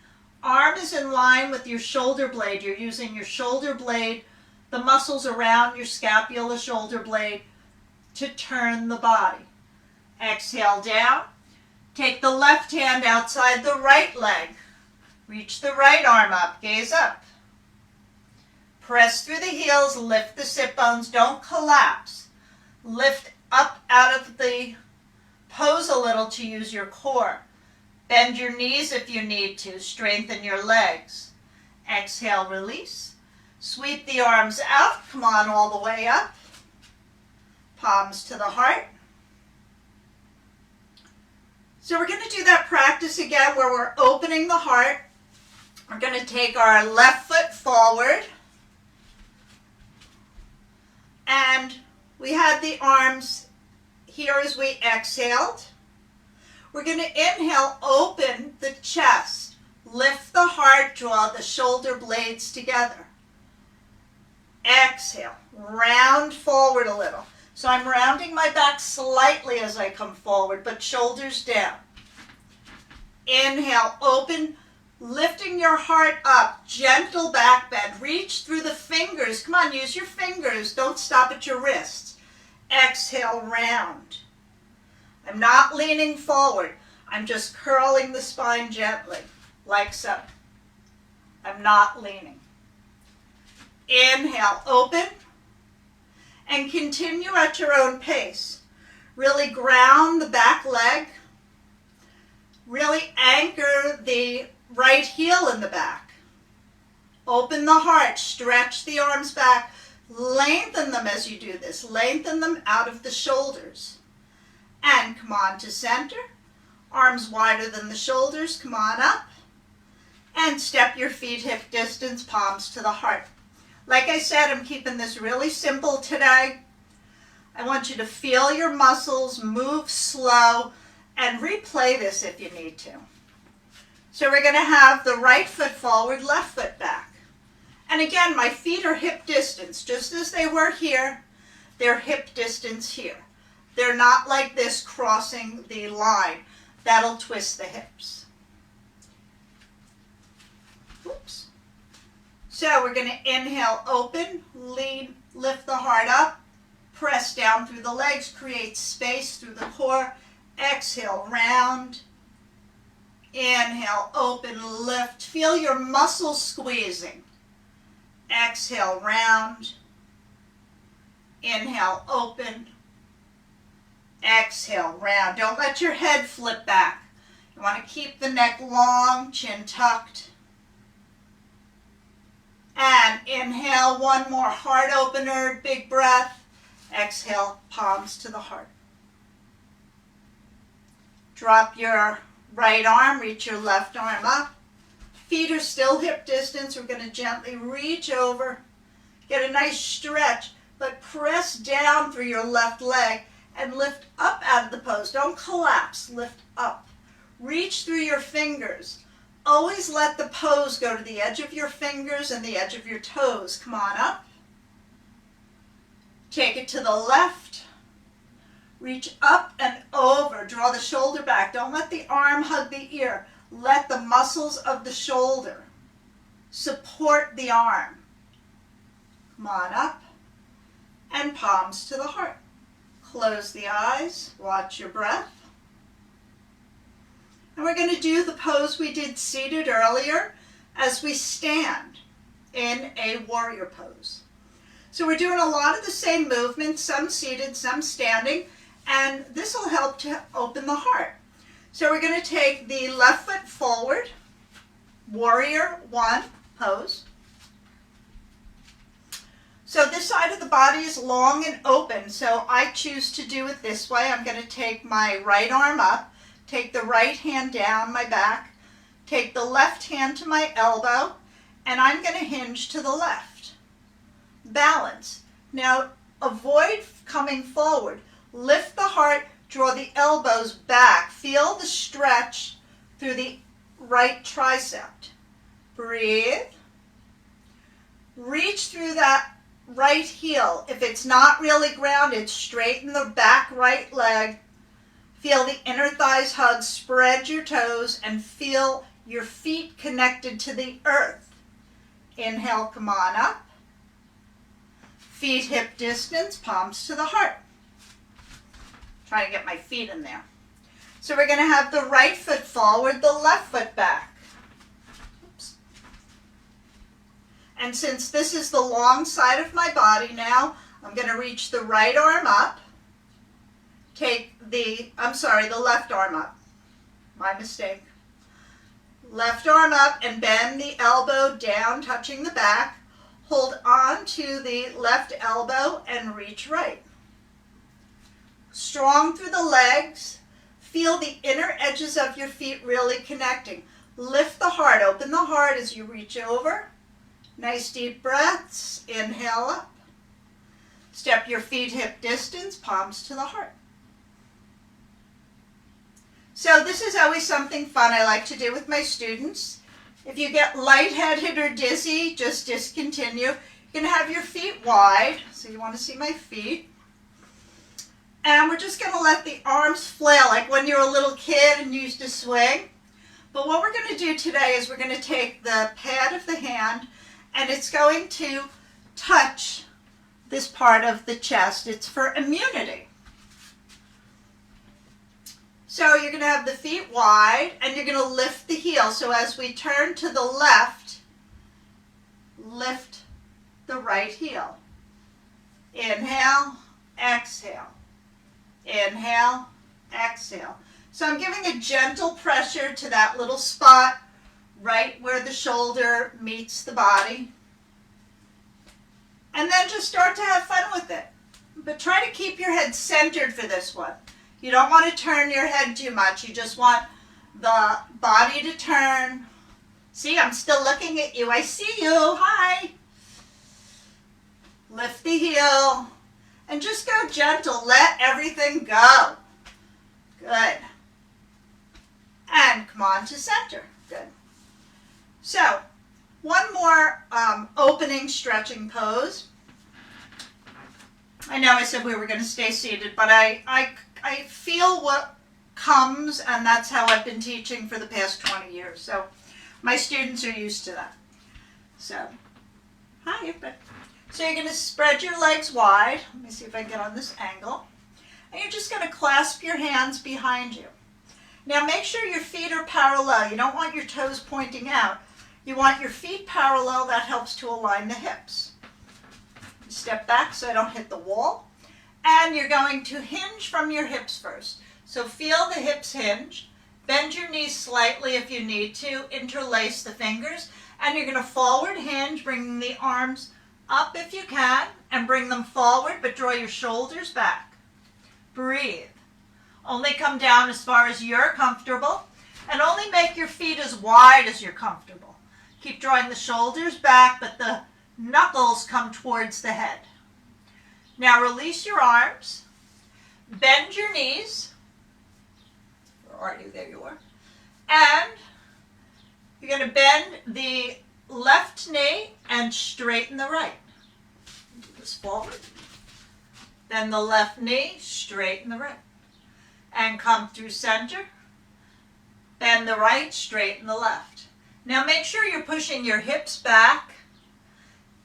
Speaker 1: Arm is in line with your shoulder blade. You're using your shoulder blade, the muscles around your scapula, shoulder blade, to turn the body. Exhale down. Take the left hand outside the right leg. Reach the right arm up. Gaze up. Press through the heels. Lift the sit bones. Don't collapse. Lift up out of the pose a little to use your core. Bend your knees if you need to. Strengthen your legs. Exhale, release. Sweep the arms out. Come on all the way up. palms to the heart. So we're going to do that practice again where we're opening the heart. We're going to take our left foot forward. And we had the arms here as we exhaled. We're going to inhale, open the chest, lift the heart, draw the shoulder blades together. Exhale, round forward a little. So I'm rounding my back slightly as I come forward, but shoulders down. Inhale, open, lifting your heart up, gentle back bend. Reach through the fingers. Come on, use your fingers. Don't stop at your wrists. Exhale, round. I'm not leaning forward. I'm just curling the spine gently, like so. I'm not leaning. Inhale, open. And continue at your own pace. Really ground the back leg. Really anchor the right heel in the back. Open the heart, stretch the arms back. Lengthen them as you do this. Lengthen them out of the shoulders. And come on to center. Arms wider than the shoulders. Come on up. And step your feet hip distance, palms to the heart. Like I said, I'm keeping this really simple today. I want you to feel your muscles, move slow, and replay this if you need to. So we're going to have the right foot forward, left foot back. And again, my feet are hip distance, just as they were here. They're hip distance here. They're not like this crossing the line. That'll twist the hips. Oops. So we're going to inhale, open, lean, lift the heart up, press down through the legs, create space through the core. Exhale, round. Inhale, open, lift. Feel your muscles squeezing. Exhale, round. Inhale, open. Exhale, round. Don't let your head flip back. You want to keep the neck long, chin tucked. And inhale, one more heart opener, big breath. Exhale, palms to the heart. Drop your right arm, reach your left arm up. Feet are still hip distance. We're going to gently reach over, get a nice stretch, but press down through your left leg and lift up out of the pose. Don't collapse, lift up. Reach through your fingers. Always let the pose go to the edge of your fingers and the edge of your toes. Come on up. Take it to the left. Reach up and over. Draw the shoulder back. Don't let the arm hug the ear. Let the muscles of the shoulder support the arm. Come on up. And palms to the heart. Close the eyes. Watch your breath. And we're going to do the pose we did seated earlier as we stand in a warrior pose. So we're doing a lot of the same movements, some seated, some standing, and this will help to open the heart. So we're going to take the left foot forward, warrior one pose. So this side of the body is long and open, so I choose to do it this way. I'm going to take my right arm up. Take the right hand down my back, take the left hand to my elbow, and I'm going to hinge to the left. Balance. Now avoid coming forward. Lift the heart, draw the elbows back. Feel the stretch through the right tricep. Breathe. Reach through that right heel. If it's not really grounded, straighten the back right leg. Feel the inner thighs hug, spread your toes, and feel your feet connected to the earth. Inhale, come on up. Feet hip distance, palms to the heart. Try to get my feet in there. So we're going to have the right foot forward, the left foot back. Oops. And since this is the long side of my body now, I'm going to reach the right arm up. Take the left arm up. My mistake. Left arm up and bend the elbow down, touching the back. Hold on to the left elbow and reach right. strong through the legs. Feel the inner edges of your feet really connecting. Lift the heart, open the heart as you reach over. Nice deep breaths. Inhale up. Step your feet hip distance, palms to the heart. So this is always something fun I like to do with my students. If you get lightheaded or dizzy, just discontinue. You're going to have your feet wide, so you want to see my feet. And we're just going to let the arms flail like when you're a little kid and you used to swing. But what we're going to do today is we're going to take the pad of the hand and it's going to touch this part of the chest. It's for immunity. So you're going to have the feet wide and you're going to lift the heel. So as we turn to the left, lift the right heel. Inhale, exhale. Inhale, exhale. So I'm giving a gentle pressure to that little spot right where the shoulder meets the body. And then just start to have fun with it. But try to keep your head centered for this one. You don't want to turn your head too much. You just want the body to turn. See, I'm still looking at you. I see you. Hi. Lift the heel. And just go gentle. Let everything go. Good. And come on to center. Good. So, one more opening stretching pose. I know I said we were going to stay seated, but I feel what comes, and that's how I've been teaching for the past 20 years. So, my students are used to that. So, hi, everybody. So you're going to spread your legs wide. Let me see if I can get on this angle. And you're just going to clasp your hands behind you. Now make sure your feet are parallel. You don't want your toes pointing out. You want your feet parallel. That helps to align the hips. Step back so I don't hit the wall. And you're going to hinge from your hips first. So feel the hips hinge. Bend your knees slightly if you need to. Interlace the fingers. And you're going to forward hinge, bringing the arms up if you can, and bring them forward, but draw your shoulders back. Breathe. Only come down as far as you're comfortable, and only make your feet as wide as you're comfortable. Keep drawing the shoulders back, but the knuckles come towards the head. Now release your arms. Bend your knees. Where are you? There you are. And you're going to bend the left knee and straighten the right. Do this forward. Then the left knee, straighten the right. And come through center. Bend the right, straighten the left. Now make sure you're pushing your hips back.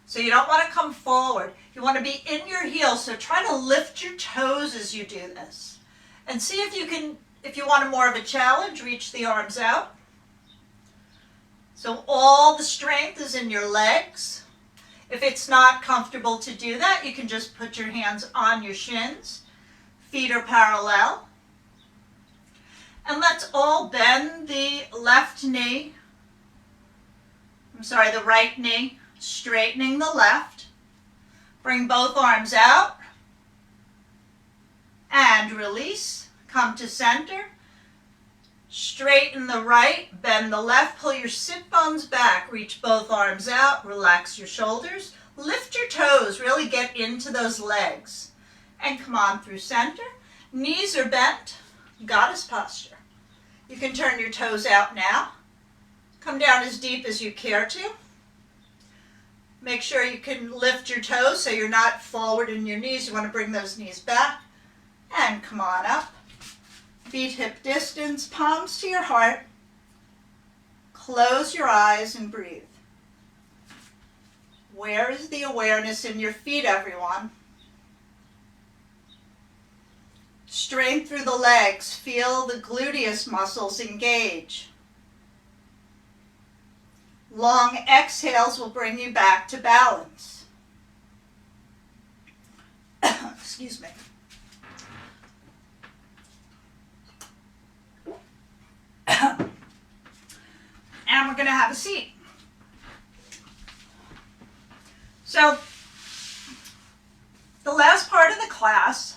Speaker 1: So you don't want to come forward. You want to be in your heels. So try to lift your toes as you do this. And see if you can, if you want more of a challenge, reach the arms out. So all the strength is in your legs. If it's not comfortable to do that, you can just put your hands on your shins. Feet are parallel. And let's all bend the left knee. The right knee, straightening the left. Bring both arms out. And release. Come to center. Straighten the right, bend the left, pull your sit bones back, reach both arms out, relax your shoulders, lift your toes, really get into those legs. And come on through center. Knees are bent, goddess posture. You can turn your toes out now. Come down as deep as you care to. Make sure you can lift your toes so you're not forward in your knees. You want to bring those knees back. And come on up. Feet hip distance, palms to your heart. Close your eyes and breathe. Where is the awareness in your feet, everyone? Strength through the legs. Feel the gluteus muscles engage. Long exhales will bring you back to balance. Excuse me. And we're going to have a seat. So, the last part of the class,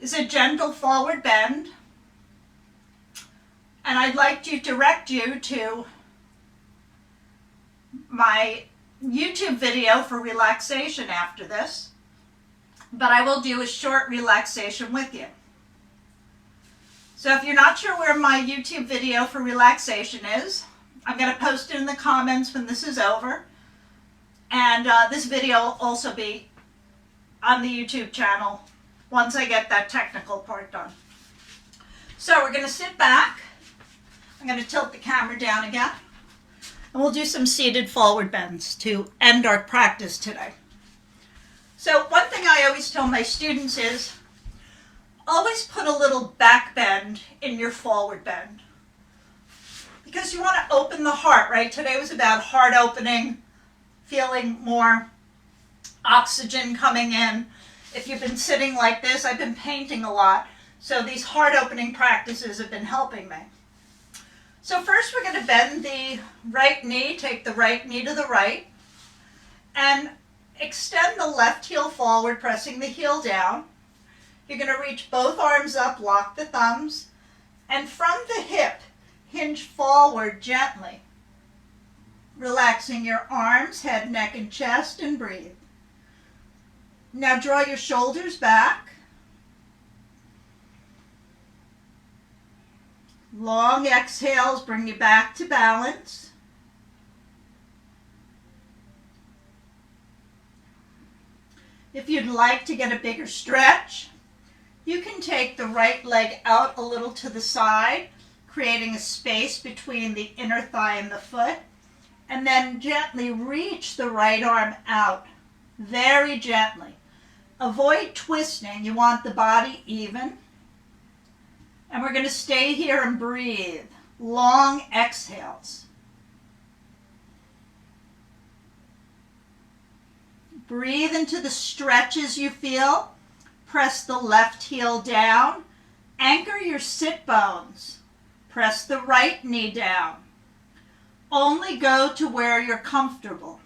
Speaker 1: is a gentle forward bend. And I'd like to direct you to my YouTube video for relaxation after this. But I will do a short relaxation with you. So if you're not sure where my YouTube video for relaxation is, I'm going to post it in the comments when this is over. And this video will also be on the YouTube channel once I get that technical part done. So we're going to sit back. I'm going to tilt the camera down again. And we'll do some seated forward bends to end our practice today. So one thing I always tell my students is, always put a little back bend in your forward bend. Because you want to open the heart, right? Today was about heart opening, feeling more oxygen coming in. If you've been sitting like this, I've been painting a lot, so these heart opening practices have been helping me. So first we're going to bend the right knee, take the right knee to the right, and extend the left heel forward, pressing the heel down. You're going to reach both arms up, lock the thumbs, and from the hip, hinge forward gently, relaxing your arms, head, neck, and chest, and breathe. Now draw your shoulders back. Long exhales bring you back to balance. If you'd like to get a bigger stretch, you can take the right leg out a little to the side, creating a space between the inner thigh and the foot, and then gently reach the right arm out, very gently. Avoid twisting. You want the body even. And we're going to stay here and breathe. Long exhales. Breathe into the stretches you feel. Press the left heel down. Anchor your sit bones. Press the right knee down. Only go to where you're comfortable.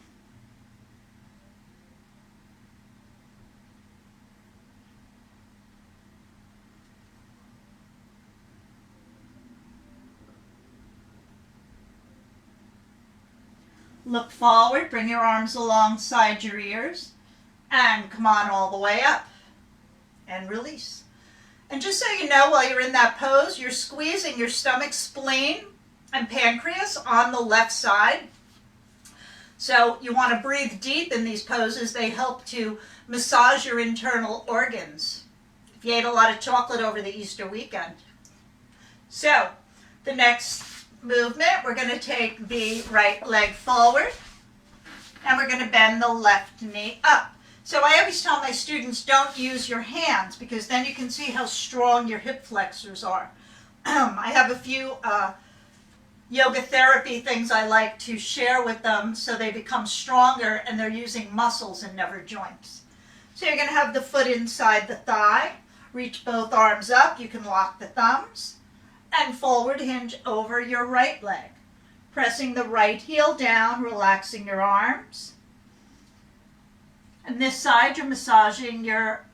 Speaker 1: Look forward, bring your arms alongside your ears, and come on all the way up. And release. And just so you know, while you're in that pose, you're squeezing your stomach, spleen, and pancreas on the left side. So you want to breathe deep in these poses. They help to massage your internal organs. If you ate a lot of chocolate over the Easter weekend. So the next movement, we're going to take the right leg forward, and we're going to bend the left knee up. So I always tell my students, don't use your hands, because then you can see how strong your hip flexors are. I have a few yoga therapy things I like to share with them so they become stronger and they're using muscles and never joints. So you're going to have the foot inside the thigh, reach both arms up, you can lock the thumbs, and forward hinge over your right leg. Pressing the right heel down, relaxing your arms. And this side, you're massaging your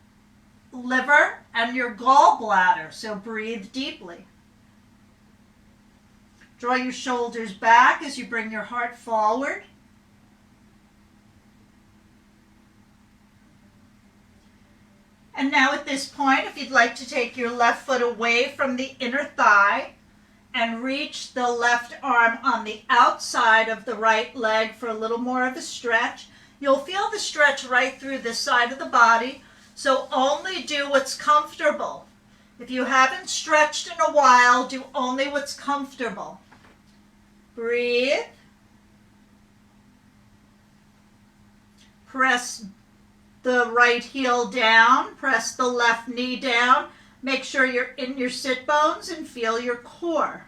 Speaker 1: liver and your gallbladder, so breathe deeply. Draw your shoulders back as you bring your heart forward. And now at this point, if you'd like to take your left foot away from the inner thigh and reach the left arm on the outside of the right leg for a little more of a stretch, you'll feel the stretch right through this side of the body, so only do what's comfortable. If you haven't stretched in a while, do only what's comfortable. Breathe. Press the right heel down, press the left knee down. Make sure you're in your sit bones and feel your core.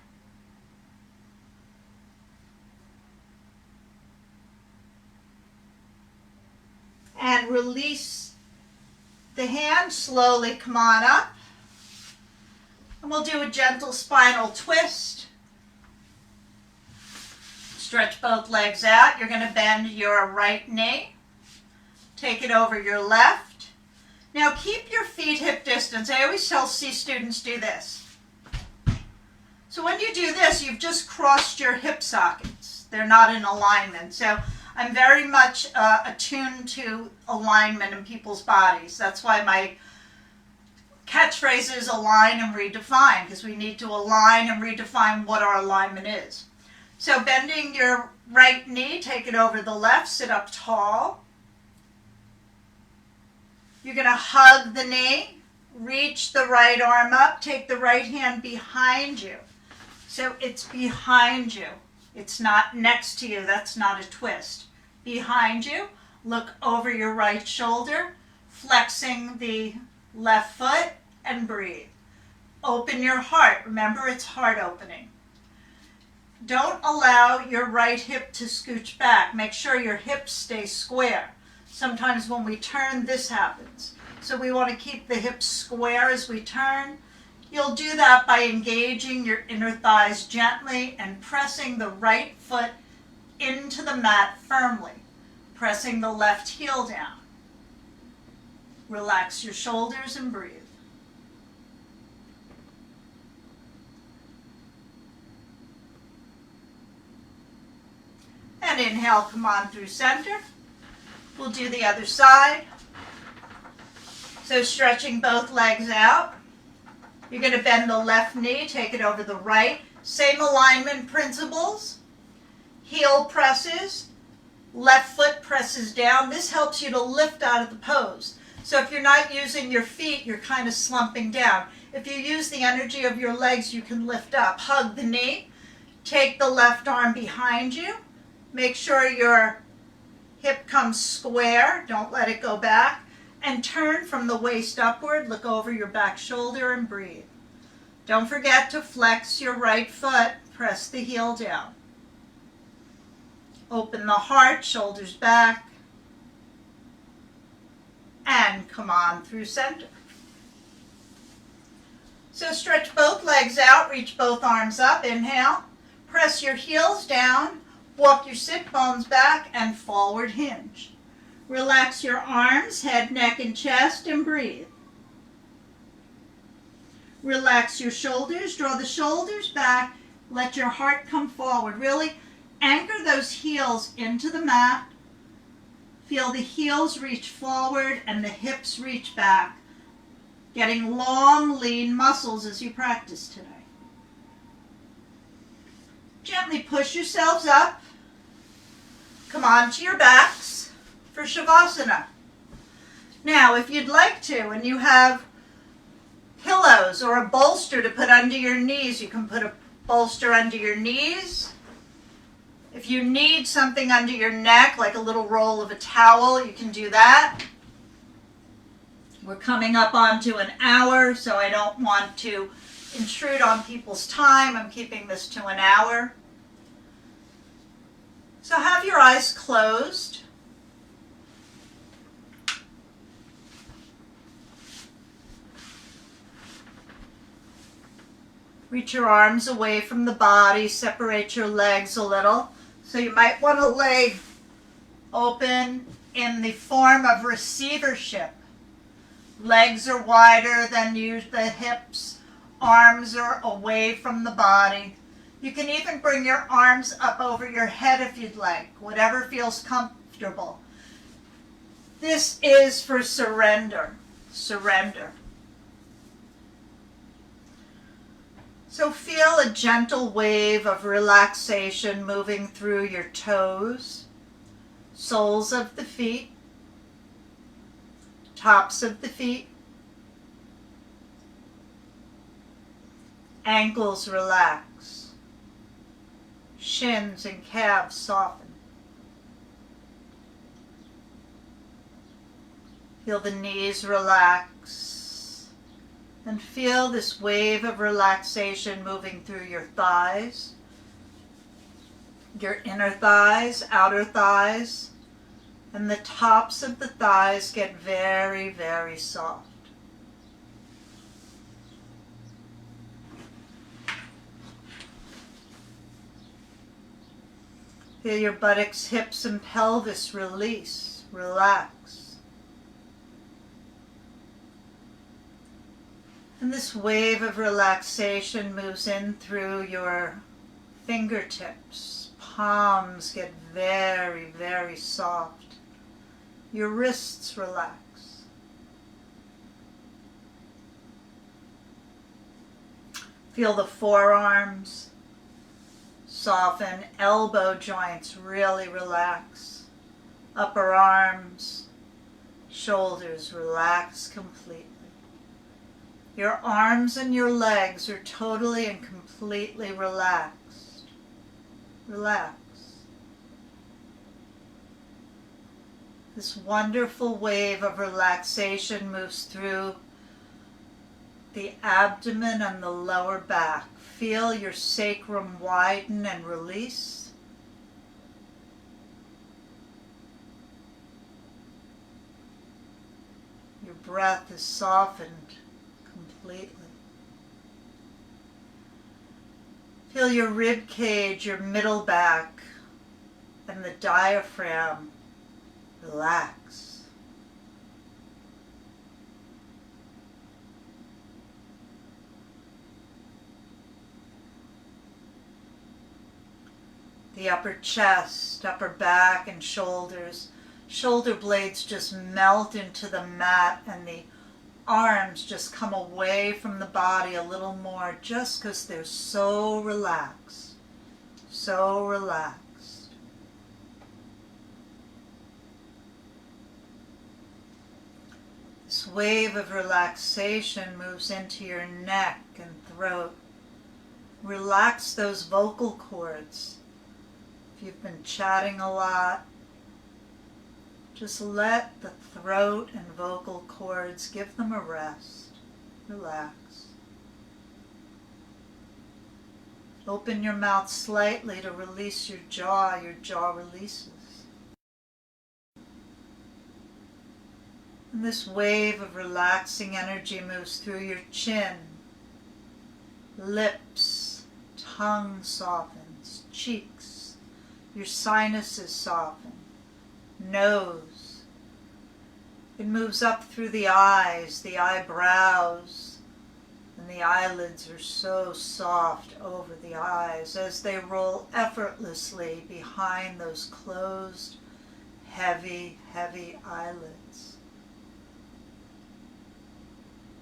Speaker 1: And release the hand, slowly come on up. And we'll do a gentle spinal twist. Stretch both legs out. You're going to bend your right knee. Take it over your left. Now keep your feet hip distance. I always tell C students do this. So when you do this, you've just crossed your hip sockets. They're not in alignment. So I'm very much attuned to alignment in people's bodies. That's why my catchphrase is align and redefine, because we need to align and redefine what our alignment is. So bending your right knee, take it over the left, sit up tall. You're going to hug the knee, reach the right arm up, take the right hand behind you. So it's behind you. It's not next to you. That's not a twist. Behind you, look over your right shoulder, flexing the left foot, and breathe. Open your heart. Remember, it's heart opening. Don't allow your right hip to scooch back. Make sure your hips stay square. Sometimes when we turn, this happens. So we want to keep the hips square as we turn. You'll do that by engaging your inner thighs gently and pressing the right foot into the mat firmly, pressing the left heel down. Relax your shoulders and breathe. And inhale, come on through center. We'll do the other side. So stretching both legs out. You're going to bend the left knee, take it over the right. Same alignment principles. Heel presses, left foot presses down. This helps you to lift out of the pose. So if you're not using your feet, you're kind of slumping down. If you use the energy of your legs, you can lift up. Hug the knee. Take the left arm behind you. Make sure your hip comes square. Don't let it go back. And turn from the waist upward. Look over your back shoulder and breathe. Don't forget to flex your right foot. Press the heel down. Open the heart, shoulders back. And come on through center. So stretch both legs out. Reach both arms up. Inhale. Press your heels down. Walk your sit bones back and forward hinge. Relax your arms, head, neck, and chest, and breathe. Relax your shoulders. Draw the shoulders back. Let your heart come forward. Really anchor those heels into the mat. Feel the heels reach forward and the hips reach back. Getting long, lean muscles as you practice today. Gently push yourselves up. Come onto your backs for Shavasana. Now, if you'd like to, and you have pillows or a bolster to put under your knees, you can put a bolster under your knees. If you need something under your neck, like a little roll of a towel, you can do that. We're coming up onto an hour, so I don't want to intrude on people's time. I'm keeping this to an hour. So have your eyes closed. Reach your arms away from the body, separate your legs a little. So you might want to lay open in the form of receivership. Legs are wider than the hips. Arms are away from the body. You can even bring your arms up over your head if you'd like, whatever feels comfortable. This is for surrender. Surrender. So feel a gentle wave of relaxation moving through your toes, soles of the feet, tops of the feet, ankles relax, shins and calves soften. Feel the knees relax. And feel this wave of relaxation moving through your thighs, your inner thighs, outer thighs, and the tops of the thighs get very, very soft. Feel your buttocks, hips, and pelvis release, relax. And this wave of relaxation moves in through your fingertips. Palms get very, very soft. Your wrists relax. Feel the forearms soften. Elbow joints really relax. Upper arms, shoulders relax completely. Your arms and your legs are totally and completely relaxed. Relax. This wonderful wave of relaxation moves through the abdomen and the lower back. Feel your sacrum widen and release. Your breath is softened completely. Feel your rib cage, your middle back, and the diaphragm relax. The upper chest, upper back, and shoulders. Shoulder blades just melt into the mat, and the arms just come away from the body a little more just because they're so relaxed. So relaxed. This wave of relaxation moves into your neck and throat. Relax those vocal cords. If you've been chatting a lot, just let the throat and vocal cords, give them a rest. Relax. Open your mouth slightly to release your jaw releases. And this wave of relaxing energy moves through your chin, lips, tongue softens, cheeks, your sinuses soften, nose. It moves up through the eyes, the eyebrows, and the eyelids are so soft over the eyes as they roll effortlessly behind those closed, heavy, heavy eyelids.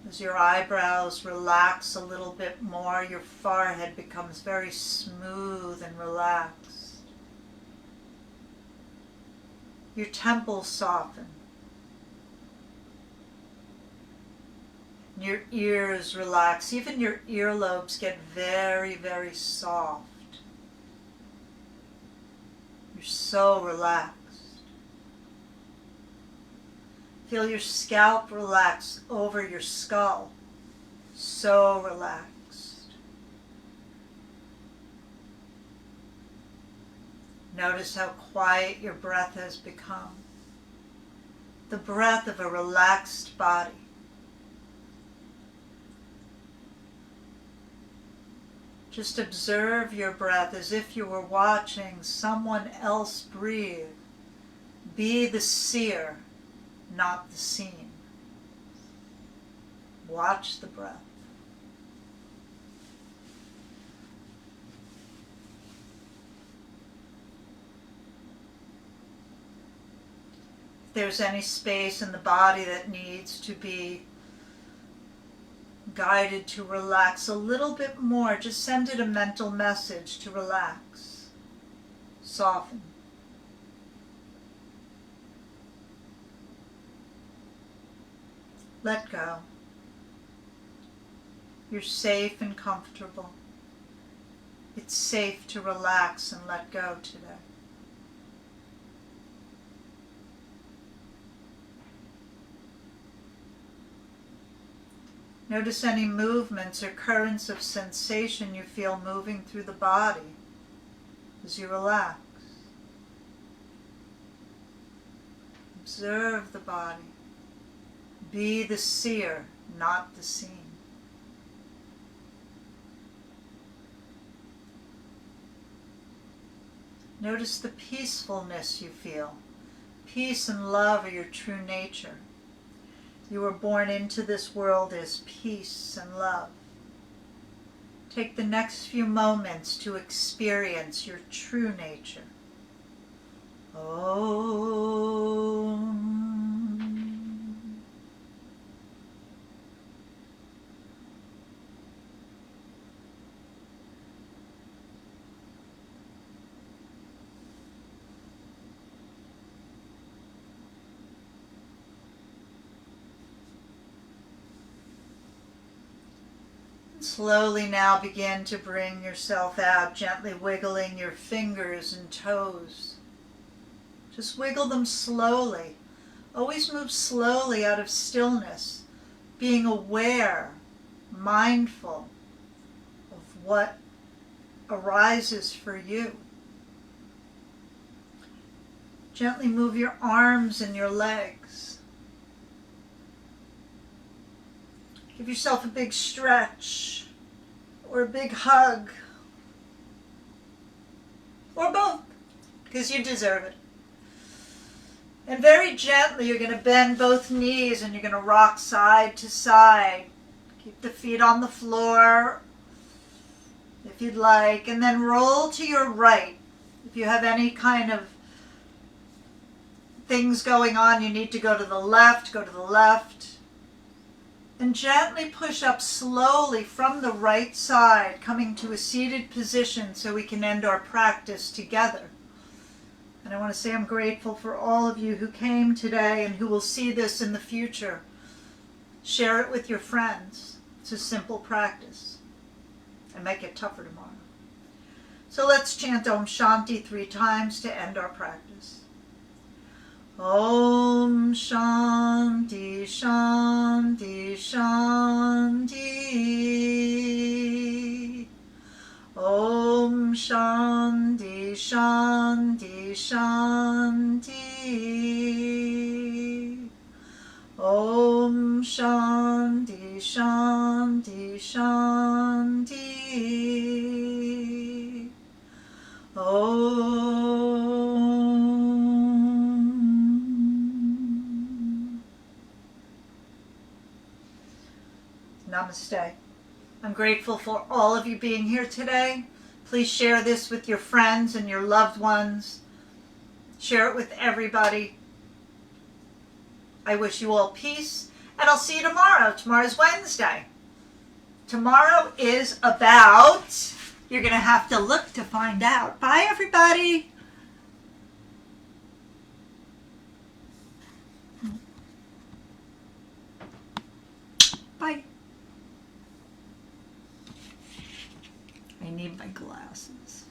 Speaker 1: As your eyebrows relax a little bit more, your forehead becomes very smooth and relaxed. Your temples soften. Your ears relax. Even your earlobes get very, very soft. You're so relaxed. Feel your scalp relax over your skull. So relaxed. Notice how quiet your breath has become. The breath of a relaxed body. Just observe your breath as if you were watching someone else breathe. Be the seer, not the seen. Watch the breath. If there's any space in the body that needs to be guided to relax a little bit more, just send it a mental message to relax, soften. Let go. You're safe and comfortable. It's safe to relax and let go today. Notice any movements or currents of sensation you feel moving through the body as you relax. Observe the body. Be the seer, not the seen. Notice the peacefulness you feel. Peace and love are your true nature. You were born into this world as peace and love. Take the next few moments to experience your true nature. Om. Slowly now begin to bring yourself out, gently wiggling your fingers and toes. Just wiggle them slowly. Always move slowly out of stillness, being aware, mindful of what arises for you. Gently move your arms and your legs. Give yourself a big stretch or a big hug or both, because you deserve it. And very gently you're going to bend both knees and you're going to rock side to side. Keep the feet on the floor if you'd like, and then roll to your right. If you have any kind of things going on, you need to go to the left, go to the left. And gently push up slowly from the right side, coming to a seated position so we can end our practice together. And I want to say I'm grateful for all of you who came today and who will see this in the future. Share it with your friends. It's a simple practice. And make it tougher tomorrow. So let's chant Om Shanti 3 times to end our practice. Om Shanti Shanti Shanti. Om Shanti Shanti Shanti. Om Shanti Shanti Shanti. Om. Namaste. I'm grateful for all of you being here today. Please share this with your friends and your loved ones. Share it with everybody. I wish you all peace, and I'll see you tomorrow. Tomorrow's Wednesday. Tomorrow is about, you're going to have to look to find out. Bye, everybody. Bye. I need my glasses.